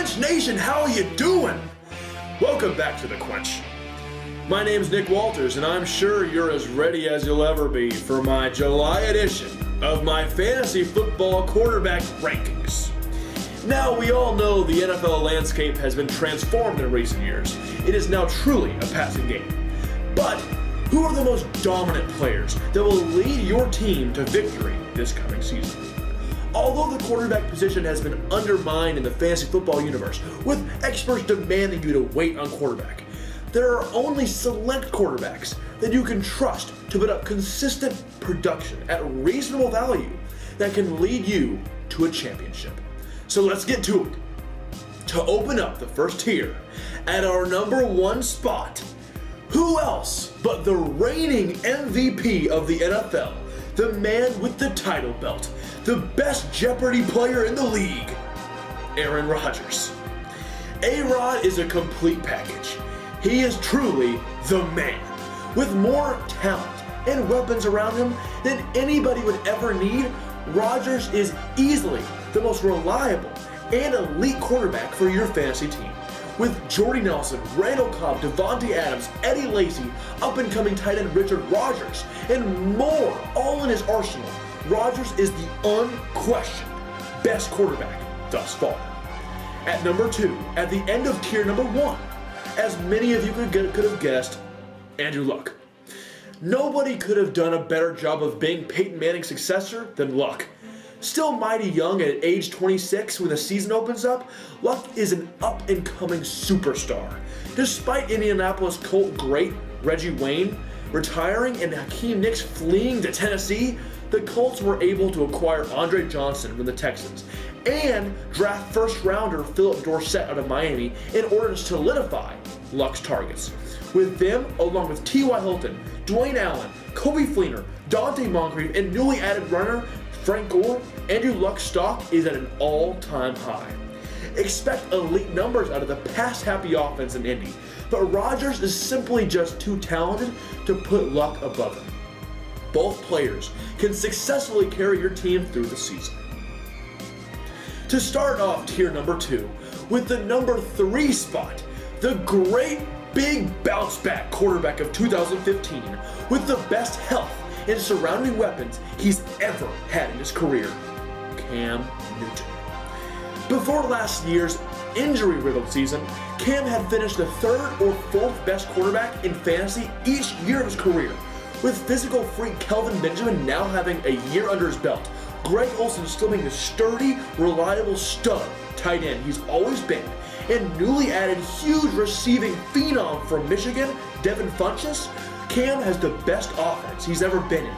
Quench Nation, how are you doing? Welcome back to The Quench. My name's Nick Walters, and I'm sure you're as ready as you'll ever be for my July edition of my fantasy football quarterback rankings. Now, we all know the NFL landscape has been transformed in recent years. It is now truly a passing game. But who are the most dominant players that will lead your team to victory this coming season? Although the quarterback position has been undermined in the fantasy football universe, with experts demanding you to wait on quarterback, there are only select quarterbacks that you can trust to put up consistent production at reasonable value that can lead you to a championship. So let's get to it. To open up the first tier, at our number one spot, who else but the reigning MVP of the NFL, the man with the title belt, the best Jeopardy player in the league, Aaron Rodgers. A-Rod is a complete package. He is truly the man, with more talent and weapons around him than anybody would ever need. Rodgers is easily the most reliable and elite quarterback for your fantasy team. With Jordy Nelson, Randall Cobb, Devontae Adams, Eddie Lacy, up-and-coming tight end Richard Rodgers, and more all in his arsenal, Rodgers is the unquestioned best quarterback thus far. At number two, at the end of tier number one, as many of you could have guessed, Andrew Luck. Nobody could have done a better job of being Peyton Manning's successor than Luck. Still mighty young at age 26 when the season opens up, Luck is an up-and-coming superstar. Despite Indianapolis Colt great Reggie Wayne retiring and Hakeem Nicks fleeing to Tennessee, the Colts were able to acquire Andre Johnson from the Texans and draft first-rounder Philip Dorsett out of Miami in order to solidify Luck's targets. With them, along with T.Y. Hilton, Dwayne Allen, Coby Fleener, Dante Moncrief, and newly added runner Frank Gore, Andrew Luck's stock is at an all-time high. Expect elite numbers out of the pass-happy offense in Indy, but Rodgers is simply just too talented to put Luck above him. Both players can successfully carry your team through the season. To start off tier number two, with the number three spot, the great big bounce back quarterback of 2015 with the best health and surrounding weapons he's ever had in his career, Cam Newton. Before last year's injury-riddled season, Cam had finished the third or fourth best quarterback in fantasy each year of his career, with physical freak Kelvin Benjamin now having a year under his belt. Greg Olsen still being the sturdy, reliable stud tight end he's always been, and newly added huge receiving phenom from Michigan, Devin Funchess, Cam has the best offense he's ever been in.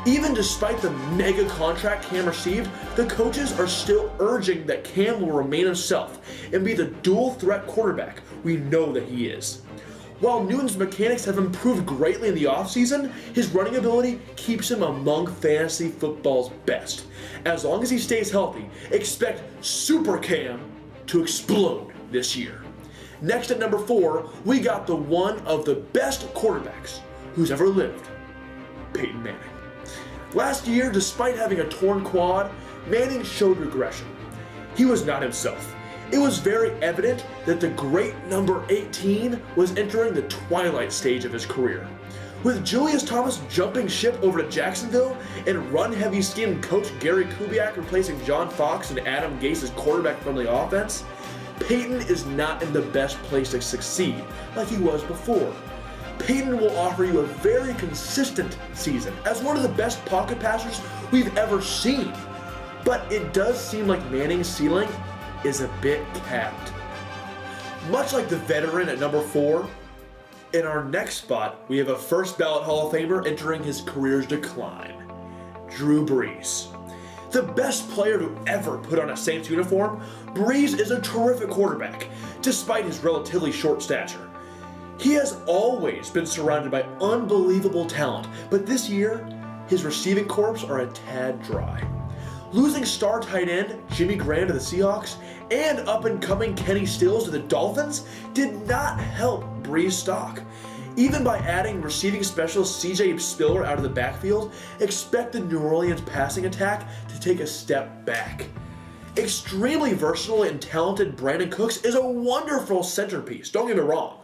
Even despite the mega contract Cam received, the coaches are still urging that Cam will remain himself and be the dual threat quarterback we know that he is. While Newton's mechanics have improved greatly in the offseason, his running ability keeps him among fantasy football's best. As long as he stays healthy, expect Super Cam to explode this year. Next at number four, we got the one of the best quarterbacks who's ever lived, Peyton Manning. Last year, despite having a torn quad, Manning showed regression. He was not himself. It was very evident that the great number 18 was entering the twilight stage of his career. With Julius Thomas jumping ship over to Jacksonville and run-heavy scheme coach Gary Kubiak replacing John Fox and Adam Gase's quarterback-friendly offense, Peyton is not in the best place to succeed like he was before. Peyton will offer you a very consistent season as one of the best pocket passers we've ever seen. But it does seem like Manning's ceiling is a bit capped. Much like the veteran at number four, in our next spot, we have a first ballot Hall of Famer entering his career's decline, Drew Brees. The best player to ever put on a Saints uniform, Brees is a terrific quarterback, despite his relatively short stature. He has always been surrounded by unbelievable talent, but this year, his receiving corps are a tad dry. Losing star tight end Jimmy Graham to the Seahawks and up-and-coming Kenny Stills to the Dolphins did not help Brees' stock. Even by adding receiving specialist CJ Spiller out of the backfield, expect the New Orleans passing attack to take a step back. Extremely versatile and talented Brandin Cooks is a wonderful centerpiece, don't get me wrong,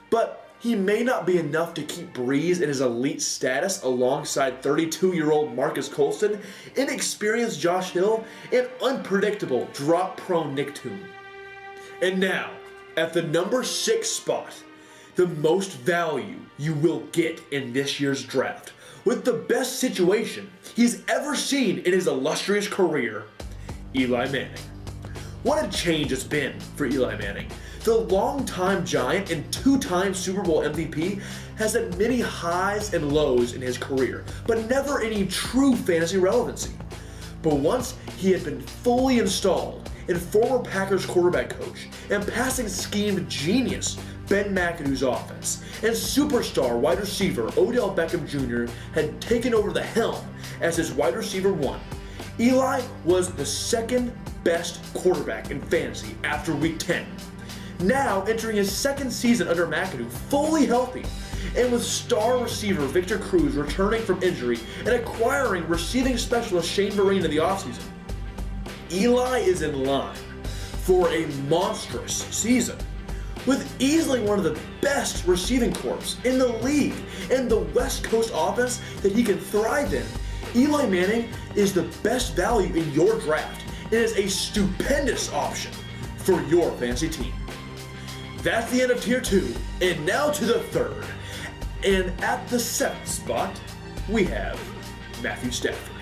but he may not be enough to keep Brees in his elite status alongside 32-year-old Marcus Colston, inexperienced Josh Hill, and unpredictable, drop-prone Nick Toon. And now, at the number 6 spot, the most value you will get in this year's draft, with the best situation he's ever seen in his illustrious career, Eli Manning. What a change it's been for Eli Manning. The longtime Giant and 2-time Super Bowl MVP has had many highs and lows in his career, but never any true fantasy relevancy. But once he had been fully installed in former Packers quarterback coach and passing scheme genius Ben McAdoo's offense, and superstar wide receiver Odell Beckham Jr. had taken over the helm as his wide receiver 1, Eli was the second best quarterback in fantasy after week 10. Now entering his second season under McAdoo, fully healthy, and with star receiver Victor Cruz returning from injury and acquiring receiving specialist Shane Vereen in the offseason, Eli is in line for a monstrous season, with easily one of the best receiving corps in the league and the West Coast offense that he can thrive in. Eli Manning is the best value in your draft and is a stupendous option for your fantasy team. That's the end of Tier 2, and now to the 3rd. And at the 7th spot, we have Matthew Stafford.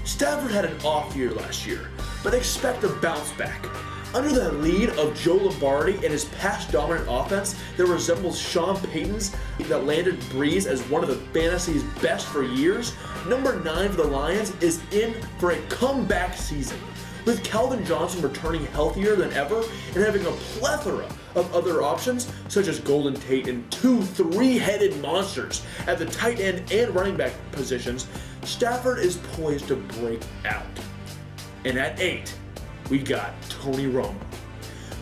Stafford had an off year last year, but expect a bounce back. Under the lead of Joe Lombardi and his pass-dominant offense that resembles Sean Payton's that landed Brees as one of the fantasy's best for years, number 9 for the Lions is in for a comeback season, with Calvin Johnson returning healthier than ever and having a plethora of other options, such as Golden Tate and 2 3-headed monsters at the tight end and running back positions. Stafford is poised to break out. And at 8, we got Tony Romo.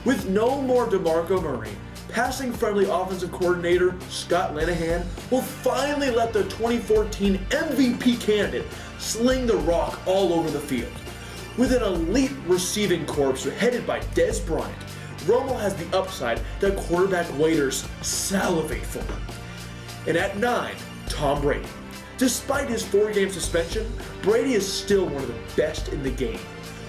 With no more DeMarco Murray, passing-friendly offensive coordinator Scott Linehan will finally let the 2014 MVP candidate sling the rock all over the field. With an elite receiving corps headed by Dez Bryant, Romo has the upside that quarterback waiters salivate for. And at 9, Tom Brady. Despite his 4-game suspension, Brady is still one of the best in the game.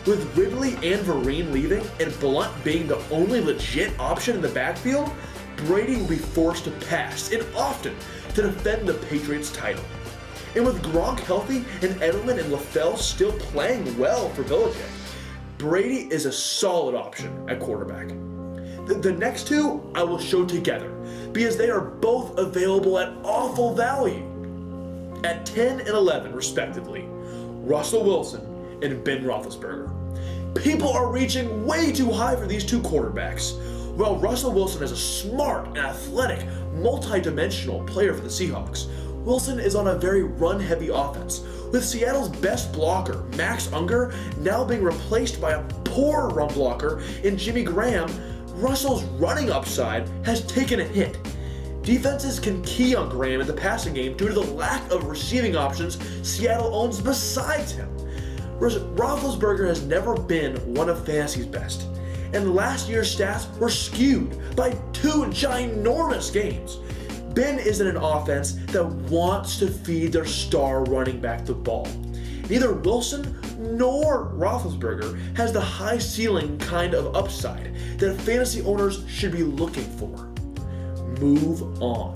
With Ridley and Vereen leaving and Blunt being the only legit option in the backfield, Brady will be forced to pass, and often, to defend the Patriots title. And with Gronk healthy and Edelman and LaFell still playing well for Belichick, Brady is a solid option at quarterback. The next 2 I will show together because they are both available at awful value. At 10 and 11 respectively, Russell Wilson and Ben Roethlisberger. People are reaching way too high for these 2 quarterbacks. While Russell Wilson is a smart and athletic, multi-dimensional player for the Seahawks, Wilson is on a very run-heavy offense, with Seattle's best blocker, Max Unger, now being replaced by a poor run blocker in Jimmy Graham. Russell's running upside has taken a hit. Defenses can key on Graham in the passing game due to the lack of receiving options Seattle owns besides him. Roethlisberger has never been one of fantasy's best, and last year's stats were skewed by 2 ginormous games. Ben is in an offense that wants to feed their star running back the ball. Neither Wilson nor Roethlisberger has the high ceiling kind of upside that fantasy owners should be looking for. Move on.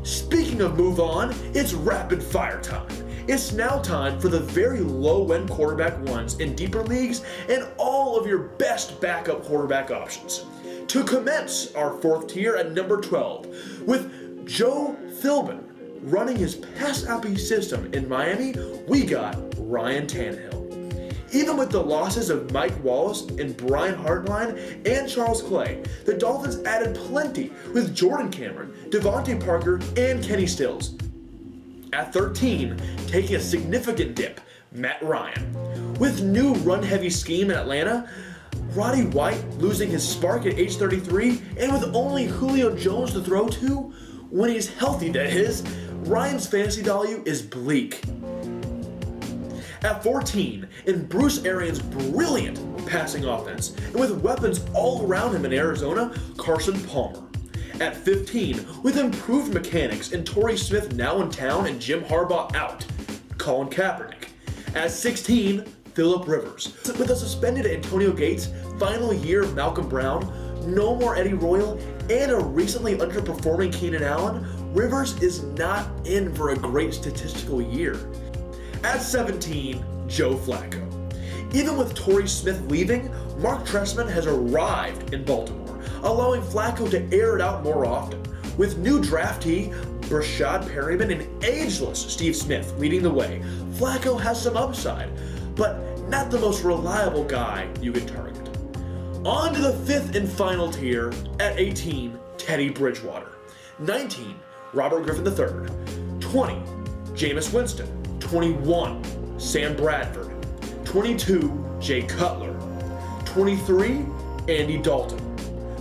Speaking of move on, it's rapid fire time. It's now time for the very low-end quarterback ones in deeper leagues and all of your best backup quarterback options. To commence our 4th tier at number 12, with Joe Philbin running his pass-happy system in Miami, we got Ryan Tannehill. Even with the losses of Mike Wallace and Brian Hartline and Charles Clay, the Dolphins added plenty with Jordan Cameron, Devontae Parker, and Kenny Stills. At 13, taking a significant dip, Matt Ryan. With new run-heavy scheme in Atlanta, Roddy White losing his spark at age 33, and with only Julio Jones to throw to, when he's healthy that is, Ryan's fantasy value is bleak. At 14, in Bruce Arians' brilliant passing offense, and with weapons all around him in Arizona, Carson Palmer. At 15, with improved mechanics and Torrey Smith now in town and Jim Harbaugh out, Colin Kaepernick. At 16, Phillip Rivers. With a suspended Antonio Gates, final year of Malcolm Brown, no more Eddie Royal, and a recently underperforming Keenan Allen, Rivers is not in for a great statistical year. At 17, Joe Flacco. Even with Torrey Smith leaving, Mark Trestman has arrived in Baltimore, allowing Flacco to air it out more often. With new draftee Brashad Perryman and ageless Steve Smith leading the way, Flacco has some upside, but not the most reliable guy you can target. On to the fifth and final tier. At 18, Teddy Bridgewater. 19, Robert Griffin III. 20, Jameis Winston. 21, Sam Bradford. 22, Jay Cutler. 23, Andy Dalton.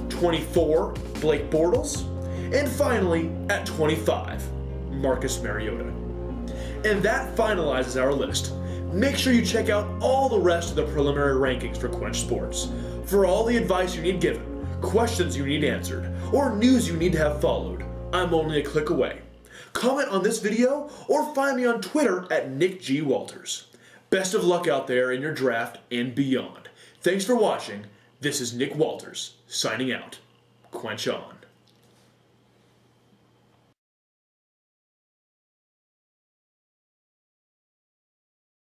24, Blake Bortles. And finally, at 25, Marcus Mariota. And that finalizes our list. Make sure you check out all the rest of the preliminary rankings for Quench Sports. For all the advice you need given, questions you need answered, or news you need to have followed, I'm only a click away. Comment on this video or find me on Twitter at Nick G. Walters. Best of luck out there in your draft and beyond. Thanks for watching. This is Nick Walters, signing out. Quench on.